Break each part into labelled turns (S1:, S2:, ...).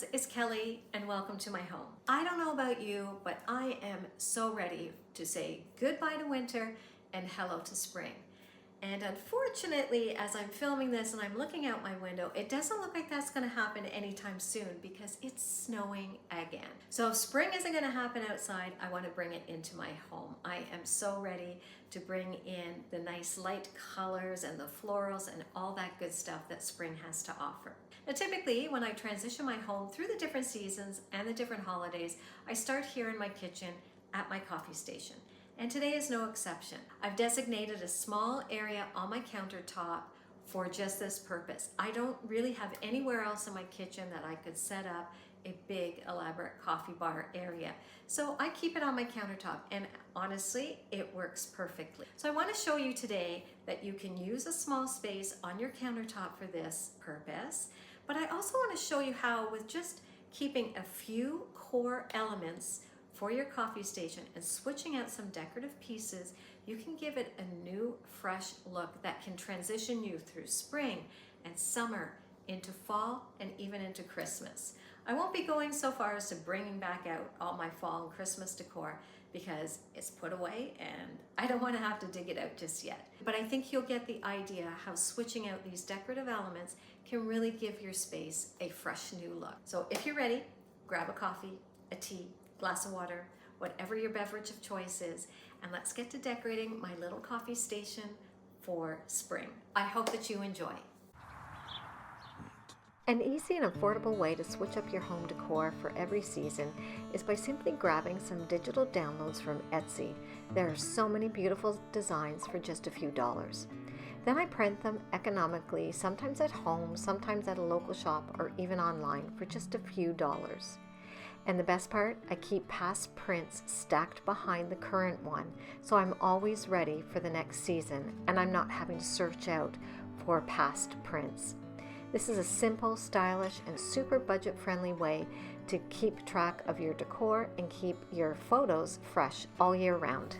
S1: friends, it's Kelly and welcome to my home. I don't know about you, but I am so ready to say goodbye to winter and hello to spring. And unfortunately, as I'm filming this and I'm looking out my window, it doesn't look like that's going to happen anytime soon because it's snowing again. So if spring isn't going to happen outside, I want to bring it into my home. I am so ready to bring in the nice light colors and the florals and all that good stuff that spring has to offer. Now, typically, when I transition my home through the different seasons and the different holidays, I start here in my kitchen at my coffee station. And today is no exception. I've designated a small area on my countertop for just this purpose. I don't really have anywhere else in my kitchen that I could set up a big elaborate coffee bar area. So I keep it on my countertop and honestly, it works perfectly. So I want to show you today that you can use a small space on your countertop for this purpose. But I also want to show you how with just keeping a few core elements for your coffee station and switching out some decorative pieces, you can give it a new, fresh look that can transition you through spring and summer into fall and even into Christmas. I won't be going so far as to bringing back out all my fall and Christmas decor because it's put away and I don't want to have to dig it out just yet. But I think you'll get the idea how switching out these decorative elements can really give your space a fresh new look. So if you're ready, grab a coffee, a tea, glass of water, whatever your beverage of choice is, and let's get to decorating my little coffee station for spring. I hope that you enjoy.
S2: An easy and affordable way to switch up your home decor for every season is by simply grabbing some digital downloads from Etsy. There are so many beautiful designs for just a few dollars. Then I print them economically, sometimes at home, sometimes at a local shop, or even online for just a few dollars. And the best part, I keep past prints stacked behind the current one, so I'm always ready for the next season and I'm not having to search out for past prints. This is a simple, stylish, and super budget-friendly way to keep track of your decor and keep your photos fresh all year round.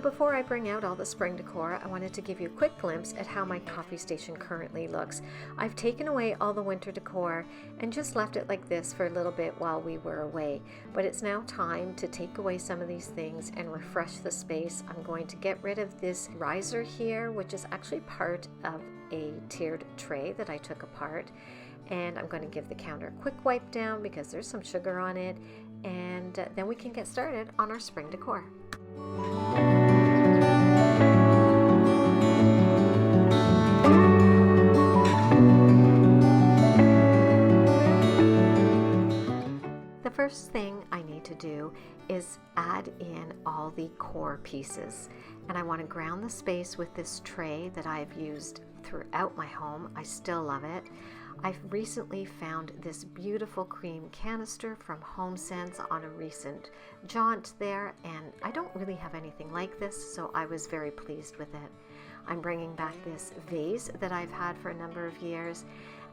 S2: Before I bring out all the spring decor, I wanted to give you a quick glimpse at how my coffee station currently looks. I've taken away all the winter decor and just left it like this for a little bit while we were away. But it's now time to take away some of these things and refresh the space. I'm going to get rid of this riser here, which is actually part of a tiered tray that I took apart. And I'm going to give the counter a quick wipe down because there's some sugar on it. And then we can get started on our spring decor. The first thing I need to do is add in all the core pieces, and I want to ground the space with this tray that I've used throughout my home. I still love it. I've recently found this beautiful cream canister from HomeSense on a recent jaunt there, and I don't really have anything like this, so I was very pleased with it. I'm bringing back this vase that I've had for a number of years,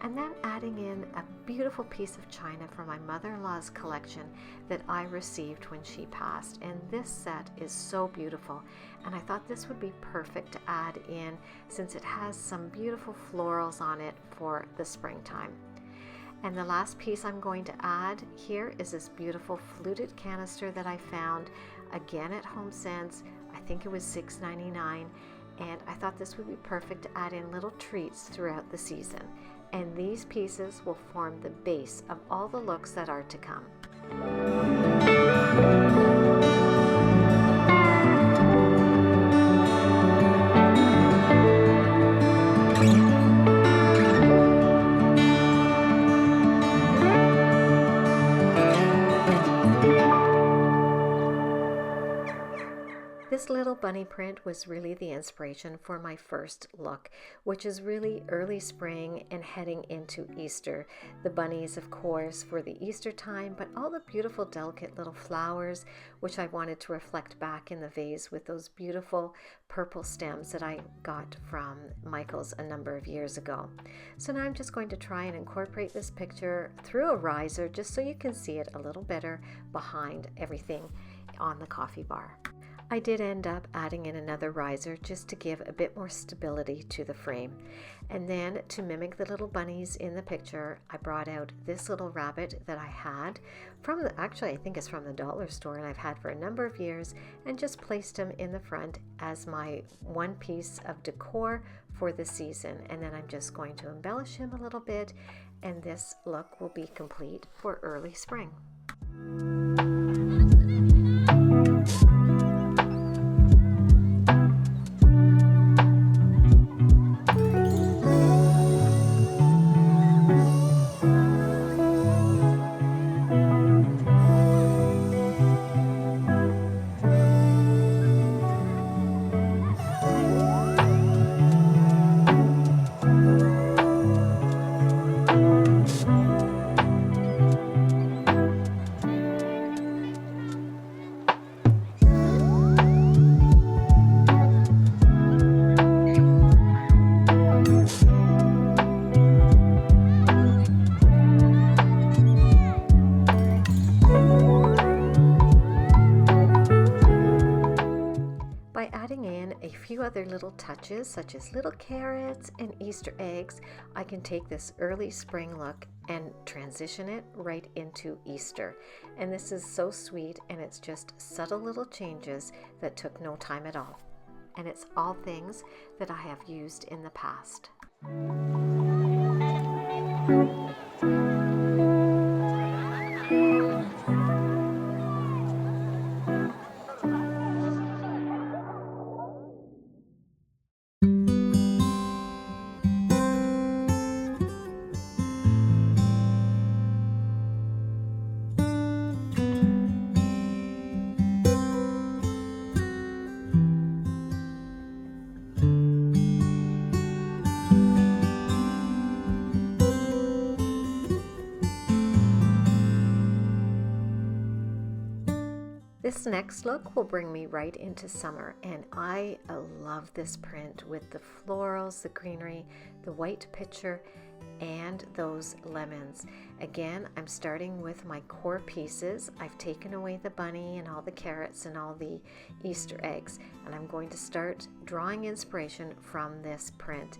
S2: and then adding in a beautiful piece of china from my mother-in-law's collection that I received when she passed. And this set is so beautiful, and I thought this would be perfect to add in since it has some beautiful florals on it for the springtime. And the last piece I'm going to add here is this beautiful fluted canister that I found again at HomeSense. I think it was $6.99, and I thought this would be perfect to add in little treats throughout the season. And these pieces will form the base of all the looks that are to come. This little bunny print was really the inspiration for my first look, which is really early spring and heading into Easter. The bunnies, of course, for the Easter time, but all the beautiful, delicate little flowers, which I wanted to reflect back in the vase with those beautiful purple stems that I got from Michael's a number of years ago. So now I'm just going to try and incorporate this picture through a riser just so you can see it a little better behind everything on the coffee bar. I did end up adding in another riser just to give a bit more stability to the frame. And then to mimic the little bunnies in the picture, I brought out this little rabbit that I had from actually I think it's from the dollar store, and I've had for a number of years, and just placed him in the front as my one piece of decor for the season. And then I'm just going to embellish him a little bit, and this look will be complete for early spring. By adding in a few other little touches, such as little carrots and Easter eggs, I can take this early spring look and transition it right into Easter. And this is so sweet, and it's just subtle little changes that took no time at all. And it's all things that I have used in the past. This next look will bring me right into summer, and I love this print with the florals, the greenery, the white picture, and those lemons. Again, I'm starting with my core pieces. I've taken away the bunny and all the carrots and all the Easter eggs, and I'm going to start drawing inspiration from this print.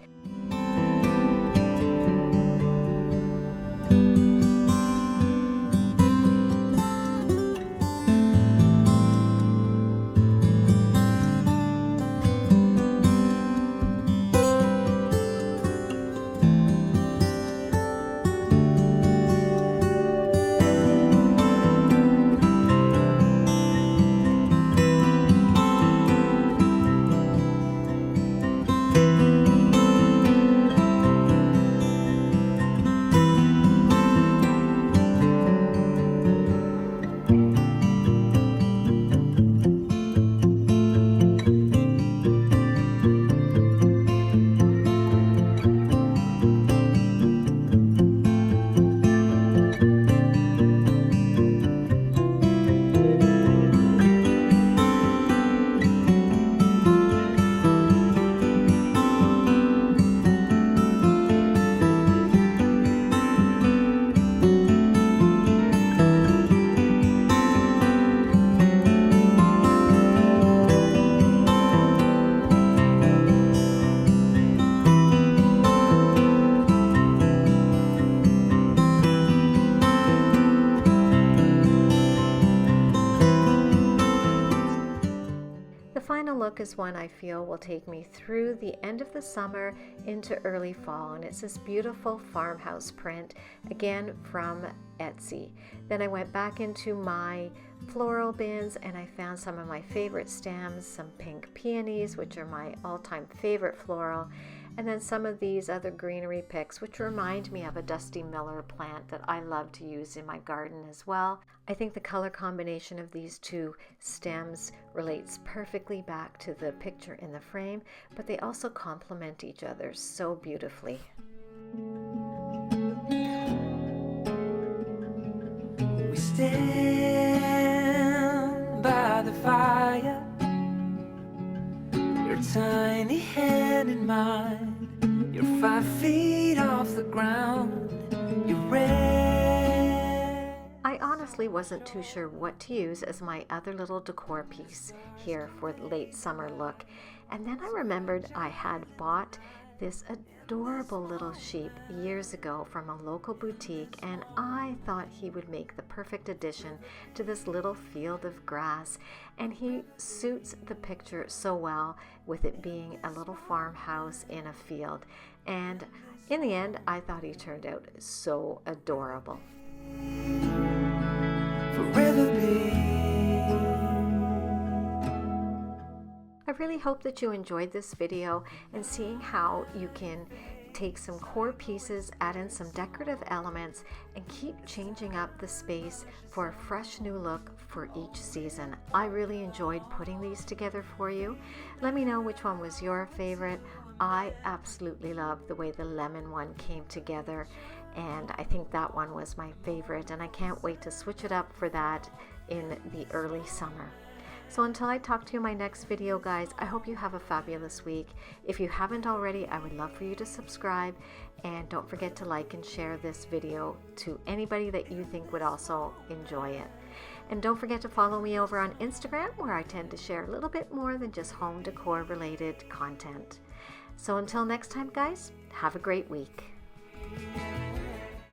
S2: Look is one I feel will take me through the end of the summer into early fall, and it's this beautiful farmhouse print, again from Etsy. Then I went back into my floral bins and I found some of my favorite stems, some pink peonies, which are my all-time favorite floral, And then some of these other greenery picks, which remind me of a Dusty Miller plant that I love to use in my garden as well. I think the color combination of these two stems relates perfectly back to the picture in the frame, but they also complement each other so beautifully.
S3: We stand by the fire, your tiny hand in mine. You're 5 feet off the ground. You're red.
S2: I honestly wasn't too sure what to use as my other little decor piece here for the late summer look. And then I remembered I had bought this adorable little sheep years ago from a local boutique, and I thought he would make the perfect addition to this little field of grass, and he suits the picture so well with it being a little farmhouse in a field. And in the end, I thought he turned out so adorable.
S3: Forever be.
S2: I really hope that you enjoyed this video and seeing how you can take some core pieces, add in some decorative elements, and keep changing up the space for a fresh new look for each season. I really enjoyed putting these together for you. Let me know which one was your favorite. I absolutely love the way the lemon one came together, and I think that one was my favorite, and I can't wait to switch it up for that in the early summer. So until I talk to you in my next video, guys, I hope you have a fabulous week. If you haven't already, I would love for you to subscribe, and don't forget to like and share this video to anybody that you think would also enjoy it. And don't forget to follow me over on Instagram, where I tend to share a little bit more than just home decor related content. So until next time, guys, have a great week.